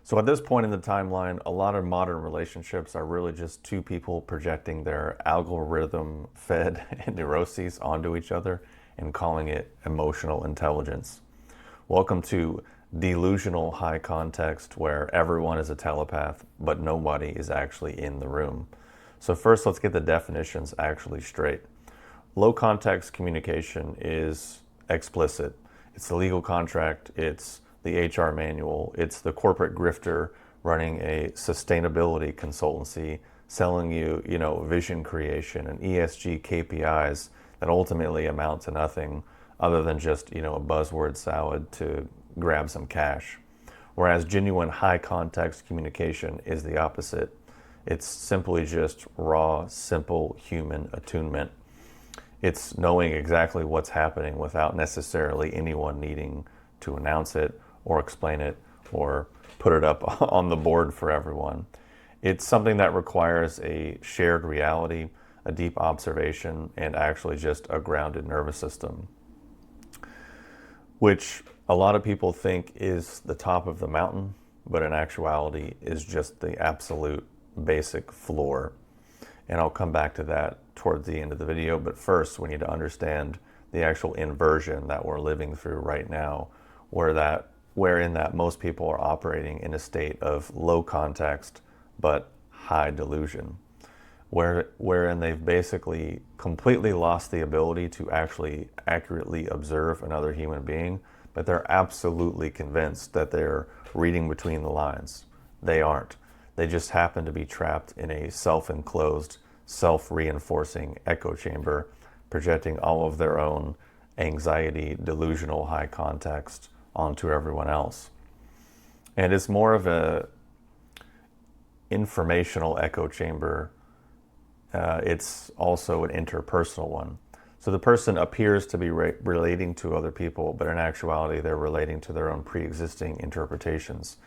So at this point in the timeline, a lot of modern relationships are really just two people projecting their algorithm-fed neuroses onto each other and calling it emotional intelligence. Welcome to delusional high context, where everyone is a telepath, but nobody is actually in the room. So first, let's get the definitions actually straight. Low context communication is explicit. It's the legal contract, it's the HR manual, it's the corporate grifter running a sustainability consultancy selling you, vision creation and ESG KPIs that ultimately amount to nothing other than just, a buzzword salad to grab some cash. Whereas genuine high context communication is the opposite. It's simply just raw, simple human attunement. It's knowing exactly what's happening without necessarily anyone needing to announce it or explain it or put it up on the board for everyone. It's something that requires a shared reality, a deep observation, and actually just a grounded nervous system, which a lot of people think is the top of the mountain, but in actuality is just the absolute basic floor. And I'll come back to that towards the end of the video. But first, we need to understand the actual inversion that we're living through right now, wherein that most people are operating in a state of low context but high delusion, wherein they've basically completely lost the ability to actually accurately observe another human being, but they're absolutely convinced that they're reading between the lines. They aren't. They just happen to be trapped in a self-enclosed, self-reinforcing echo chamber, projecting all of their own anxiety, delusional high context onto everyone else. And it's more of a informational echo chamber. It's also an interpersonal one. So the person appears to be relating to other people, but in actuality, they're relating to their own pre-existing interpretations.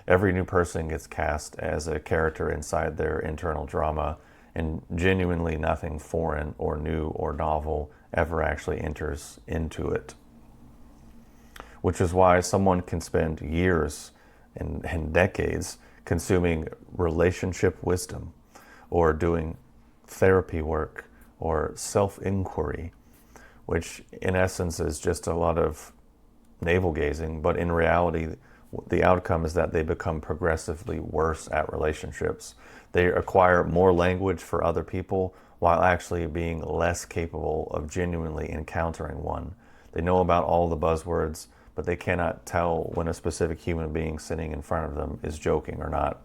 Every new person gets cast as a character inside their internal drama, and genuinely nothing foreign or new or novel ever actually enters into it. Which is why someone can spend years and decades consuming relationship wisdom or doing therapy work or self-inquiry, which in essence is just a lot of navel-gazing, but in reality, the outcome is that they become progressively worse at relationships. They acquire more language for other people while actually being less capable of genuinely encountering one. They know about all the buzzwords, but they cannot tell when a specific human being sitting in front of them is joking or not.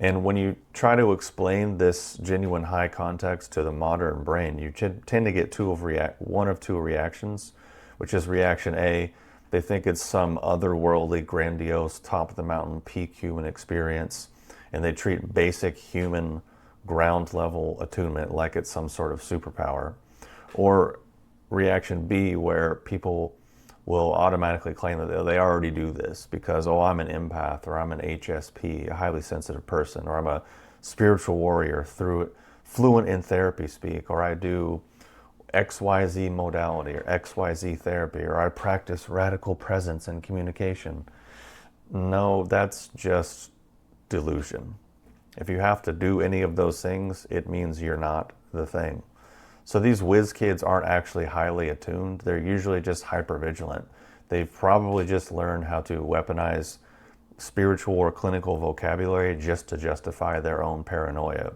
And when you try to explain this genuine high context to the modern brain, you tend to get one of two reactions, which is reaction A. They think it's some otherworldly, grandiose, top-of-the-mountain, peak human experience, and they treat basic human ground-level attunement like it's some sort of superpower. Or reaction B, where people will automatically claim that they already do this because, I'm an empath, or I'm an HSP, a highly sensitive person, or I'm a spiritual warrior fluent in therapy speak, or I do XYZ modality or XYZ therapy, or I practice radical presence and communication. No, that's just delusion. If you have to do any of those things, it means you're not the thing. So these whiz kids aren't actually highly attuned. They're usually just hypervigilant. They've probably just learned how to weaponize spiritual or clinical vocabulary just to justify their own paranoia.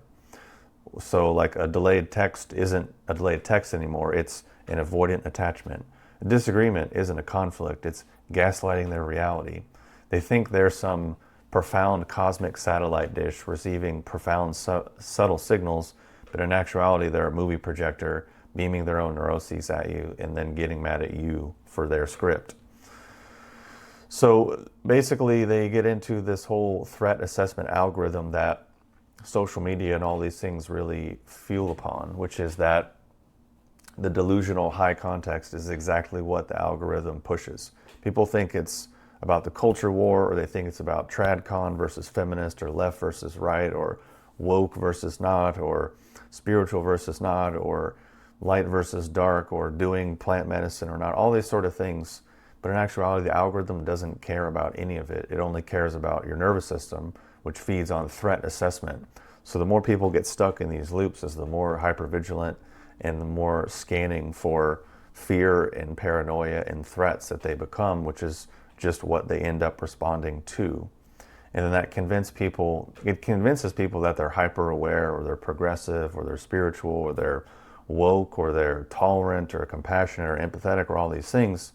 So like a delayed text isn't a delayed text anymore. It's an avoidant attachment. A disagreement isn't a conflict. It's gaslighting their reality. They think they're some profound cosmic satellite dish receiving profound subtle signals, but in actuality, they're a movie projector beaming their own neuroses at you and then getting mad at you for their script. So basically, they get into this whole threat assessment algorithm that social media and all these things really fuel upon, which is that the delusional high context is exactly what the algorithm pushes. People think it's about the culture war, or they think it's about tradcon versus feminist, or left versus right, or woke versus not, or spiritual versus not, or light versus dark, or doing plant medicine or not. All these sort of things But in actuality, the algorithm doesn't care about any of it. It only cares about your nervous system, which feeds on threat assessment. So the more people get stuck in these loops, is the more hypervigilant and the more scanning for fear and paranoia and threats that they become, which is just what they end up responding to. And then that convinces people that they're hyper aware, or they're progressive, or they're spiritual, or they're woke, or they're tolerant, or compassionate, or empathetic, or all these things,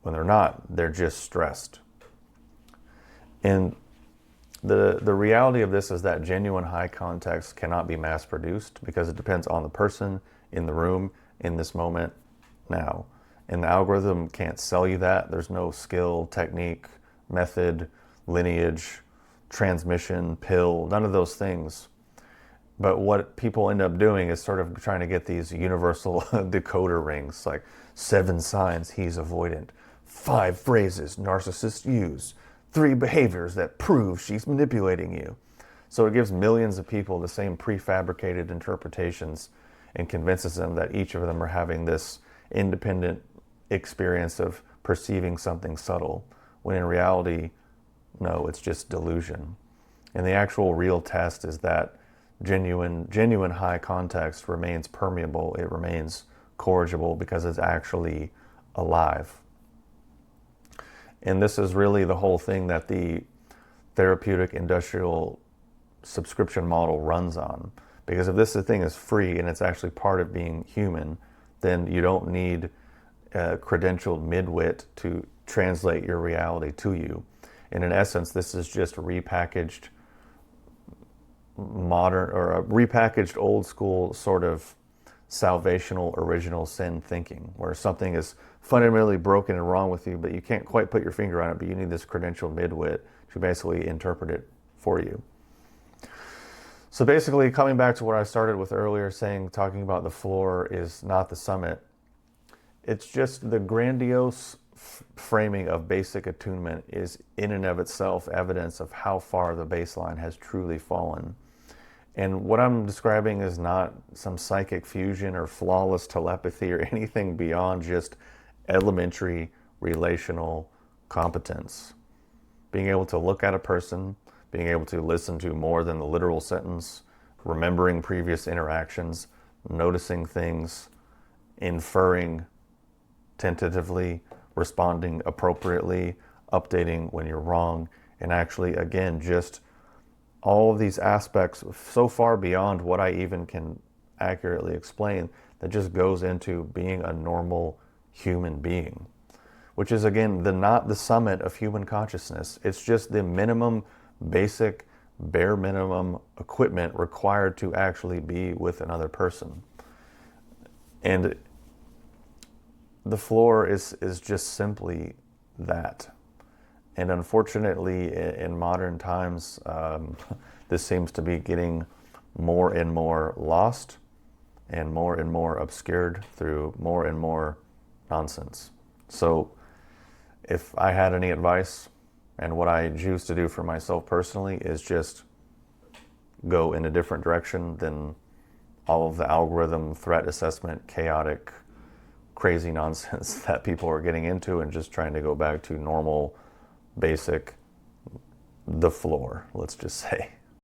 when they're not. They're just stressed. And the reality of this is that genuine high context cannot be mass produced, because it depends on the person in the room in this moment now. And the algorithm can't sell you that. There's no skill, technique, method, lineage, transmission, pill, none of those things. But what people end up doing is sort of trying to get these universal decoder rings, like 7 signs he's avoidant, 5 phrases narcissists use, 3 behaviors that prove she's manipulating you. So it gives millions of people the same prefabricated interpretations and convinces them that each of them are having this independent experience of perceiving something subtle, when in reality, no, it's just delusion. And the actual real test is that genuine high context remains permeable, it remains corrigible, because it's actually alive. And this is really the whole thing that the therapeutic industrial subscription model runs on. Because if this thing is free and it's actually part of being human, then you don't need a credentialed midwit to translate your reality to you. And in essence, this is just repackaged modern, or a repackaged old school sort of salvational original sin thinking, where something is fundamentally broken and wrong with you, but you can't quite put your finger on it, but you need this credentialed midwit to basically interpret it for you. So basically, coming back to what I started with earlier, talking about the floor is not the summit. It's just the grandiose framing of basic attunement is in and of itself evidence of how far the baseline has truly fallen. And what I'm describing is not some psychic fusion or flawless telepathy or anything beyond just elementary relational competence. Being able to look at a person, being able to listen to more than the literal sentence, remembering previous interactions, noticing things, inferring tentatively, responding appropriately, updating when you're wrong, and actually, again, just all of these aspects so far beyond what I even can accurately explain, that just goes into being a normal human being, which is, again, not the summit of human consciousness. It's just the minimum, basic, bare minimum equipment required to actually be with another person. And the floor is just simply that. And unfortunately, in modern times, this seems to be getting more and more lost and more obscured through more and more nonsense. So if I had any advice, and what I choose to do for myself personally, is just go in a different direction than all of the algorithm, threat assessment, chaotic, crazy nonsense that people are getting into, and just trying to go back to normal, basic, the floor, let's just say.